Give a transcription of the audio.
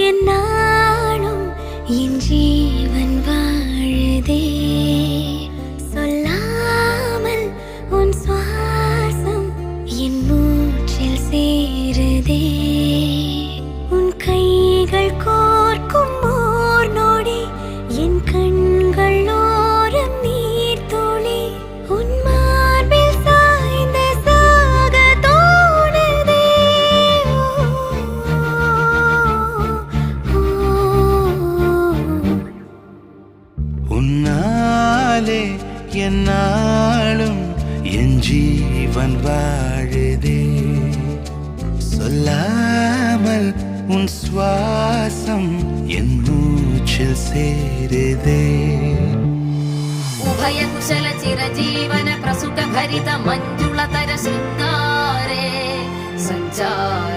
என்னாலும் என் ஜீவன் வாழுதே சொல்லாமல் உன் சுவாசம் என் மூச்சில் சேருதே உன் கைகள் கோர்க்கும் ஓர் நொடி என் கண்கள் ஓரம் நீர் துளி உன் மார்பில் சாய்ந்த சாக தோணுதே உன்னாலே என்னாலும் என் ஜீவன் வாழுதே சொல்லாமல் உன் சுவாசம் என் மூச்சில் சேருதே उभय कुशल चिरजीवन प्रसुख भरित मंजुलतर शृंगारे संचारे।